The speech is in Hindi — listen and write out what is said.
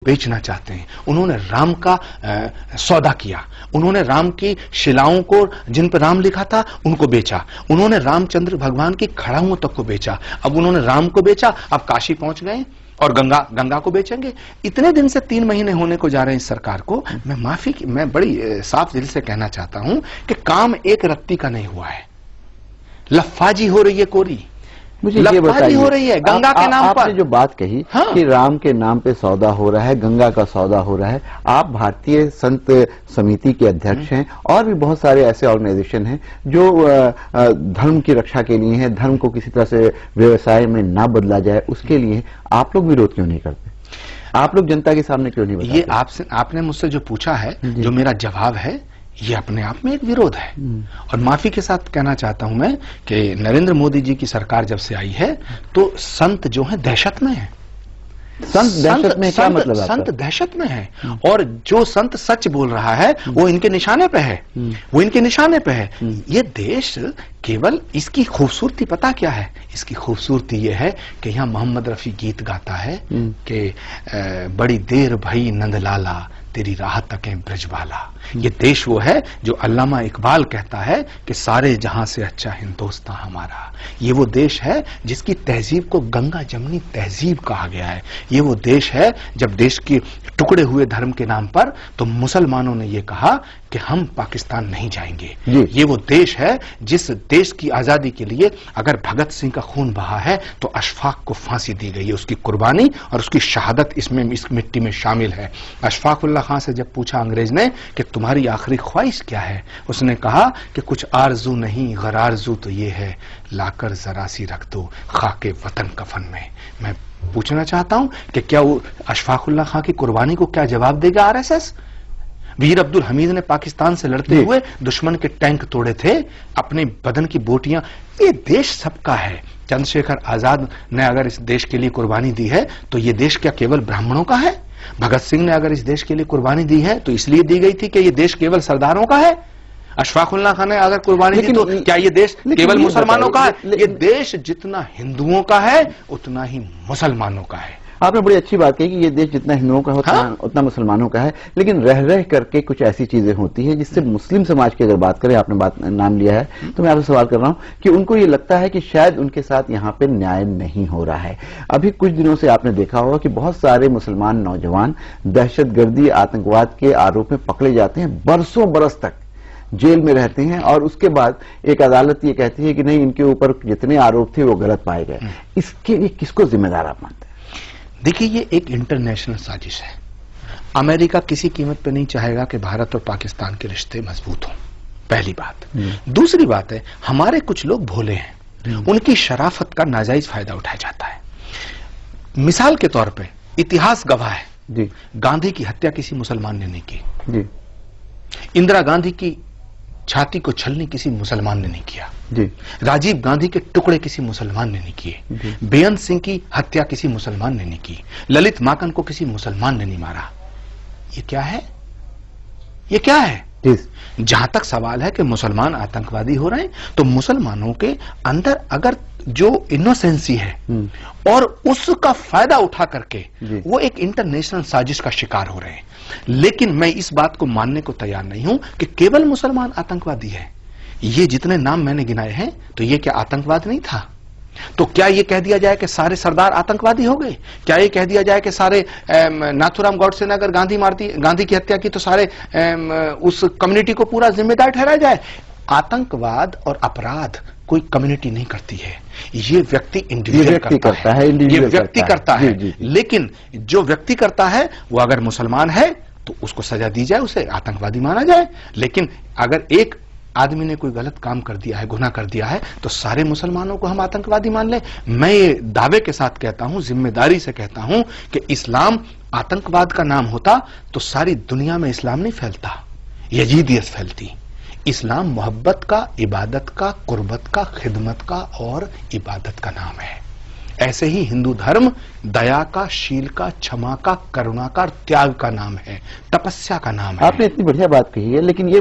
बेचना चाहते हैं। उन्होंने राम का सौदा किया, उन्होंने राम की शिलाओं को जिन पर राम लिखा था उनको बेचा, उन्होंने रामचंद्र भगवान की खड़ाओं तक को बेचा। अब उन्होंने राम को बेचा, अब काशी पहुंच गए और गंगा को बेचेंगे। इतने दिन से 3 महीने होने को जा रहे हैं इस सरकार को। मैं बड़ी साफ दिल से कहना चाहता हूं कि काम एक रत्ती का नहीं हुआ है, लफ्फाजी हो रही है कोरी, मुझे ये बताइए, हो रही है गंगा के नाम पर। आपने जो बात कही कि राम के नाम पे सौदा हो रहा है, गंगा का सौदा हो रहा है। आप भारतीय संत समिति के अध्यक्ष हैं और भी बहुत सारे ऐसे ऑर्गेनाइजेशन हैं जो धर्म की रक्षा के लिए हैं, धर्म को किसी तरह से व्यवसाय में ना बदला जाए उसके लिए। आप लोग विरोध क्यों नहीं करते? आप लोग जनता के सामने क्यों नहीं बताते? ये आपने मुझसे जो पूछा है, जो मेरा जवाब है, ये अपने आप में एक विरोध है। और माफी के साथ कहना चाहता हूं मैं कि नरेंद्र मोदी जी की सरकार जब से आई है तो संत जो है दहशत में है। संत दहशत में क्या मतलब? संत दहशत में है और जो संत सच बोल रहा है वो इनके निशाने पे है, वो इनके निशाने पे है। ये देश केवल इसकी खूबसूरती पता क्या है? इसकी खूबसूरती ये है कि यहाँ मोहम्मद रफी गीत गाता है कि बड़ी देर भई नंदलाला तेरी राह तकें ब्रजवाला। ये देश वो है जो अल्लामा इकबाल कहता है कि सारे जहां से अच्छा हिंदुस्तान हमारा। ये वो देश है जिसकी तहजीब को गंगा जमनी तहजीब कहा गया है। ये वो देश है जब देश के टुकड़े हुए धर्म के नाम पर तो मुसलमानों ने ये कहा कि हम पाकिस्तान नहीं जाएंगे। ये वो देश है जिस देश की आजादी के लिए अगर भगत सिंह का खून बहा है तो अशफाक को फांसी दी गई है। उसकी कुर्बानी और उसकी शहादत इसमें इस मिट्टी में शामिल है। अशफाक उल्लाह खां से जब पूछा अंग्रेज ने कि तुम्हारी आखिरी ख्वाहिश क्या है, उसने कहा कि कुछ आरजू नहीं गरारजू तो ये है लाकर जरा सी रख दो खाके वतन कफन में। मैं पूछना चाहता हूं कि क्या वो अशफाक उल्लाह खां की कुर्बानी को क्या जवाब देगा आरएसएस? वीर अब्दुल हमीद ने पाकिस्तान से लड़ते हुए दुश्मन के टैंक तोड़े थे, अपने बदन की बोटियां। ये देश सबका है। चंद्रशेखर आजाद ने अगर इस देश के लिए कुर्बानी दी है तो ये देश क्या केवल ब्राह्मणों का है? भगत सिंह ने अगर इस देश के लिए कुर्बानी दी है तो इसलिए दी गई थी कि ये देश केवल सरदारों का है? अशफाक उल्लाह खान ने अगर कुर्बानी दी तो क्या ये देश केवल मुसलमानों का है? ये देश जितना हिंदुओं का है उतना ही मुसलमानों का है। आपने बड़ी अच्छी बात कही कि ये देश जितना हिंदुओं का होता है उतना मुसलमानों का है, लेकिन रह रह करके कुछ ऐसी चीजें होती हैं जिससे मुस्लिम समाज की अगर बात करें, आपने नाम लिया है तो मैं आपसे सवाल कर रहा हूं कि उनको ये लगता है कि शायद उनके साथ यहाँ पे न्याय नहीं हो रहा है। अभी कुछ दिनों से आपने देखा होगा कि बहुत सारे मुसलमान नौजवान दहशतगर्दी आतंकवाद के आरोप में पकड़े जाते हैं, बरसों बरस तक जेल में रहते हैं और उसके बाद एक अदालत ये कहती है कि नहीं, इनके ऊपर जितने आरोप थे वो गलत पाए गए। इसके लिए किसको जिम्मेदार आप मानते हैं? देखिए, ये एक इंटरनेशनल साजिश है। अमेरिका किसी कीमत पे नहीं चाहेगा कि भारत और पाकिस्तान के रिश्ते मजबूत हों, पहली बात। दूसरी बात है, हमारे कुछ लोग भोले हैं, उनकी शराफत का नाजायज फायदा उठाया जाता है। मिसाल के तौर पे इतिहास गवाह है, गांधी की हत्या किसी मुसलमान ने नहीं की। इंदिरा गांधी की छाती को छलनी किसी मुसलमान ने नहीं किया। राजीव गांधी के टुकड़े किसी मुसलमान ने नहीं किए। बेअंत सिंह की हत्या किसी मुसलमान ने नहीं की। ललित माकन को किसी मुसलमान ने नहीं मारा। ये क्या है? ये क्या है? जहां तक सवाल है कि मुसलमान आतंकवादी हो रहे हैं तो मुसलमानों के अंदर अगर जो इनोसेंसी है और उसका फायदा उठा करके वो एक इंटरनेशनल साजिश का शिकार हो रहे हैं। लेकिन मैं इस बात को मानने को तैयार नहीं हूं कि केवल मुसलमान आतंकवादी है। ये जितने नाम मैंने गिनाए हैं तो ये क्या आतंकवाद नहीं था? तो क्या ये कह दिया जाए कि सारे सरदार आतंकवादी हो गए? क्या ये कह दिया जाए कि सारे नाथुराम गॉडसे ने अगर गांधी की हत्या की तो सारे उस कम्युनिटी को पूरा जिम्मेदार ठहराया जाए? आतंकवाद और अपराध कोई कम्युनिटी नहीं करती है, ये व्यक्ति इंडिविजुअल करता है। ये व्यक्ति करता है। लेकिन जो व्यक्ति करता है वो अगर मुसलमान है तो उसको सजा दी जाए, उसे आतंकवादी माना जाए। लेकिन अगर एक आदमी ने कोई गलत काम कर दिया है, गुनाह कर दिया है, तो सारे मुसलमानों को हम आतंकवादी मान लें? मैं ये दावे के साथ कहता हूं, जिम्मेदारी से कहता हूं कि इस्लाम आतंकवाद का नाम होता तो सारी दुनिया में इस्लाम नहीं फैलता, यजीदियत फैलती। इस्लाम मोहब्बत का, इबादत का, कुर्बत का, खिदमत का और इबादत का नाम है। ऐसे ही हिंदू धर्म दया का, शील का, क्षमा का, करुणा का, त्याग का नाम है, तपस्या का नाम है। आपने इतनी बढ़िया बात कही है, लेकिन ये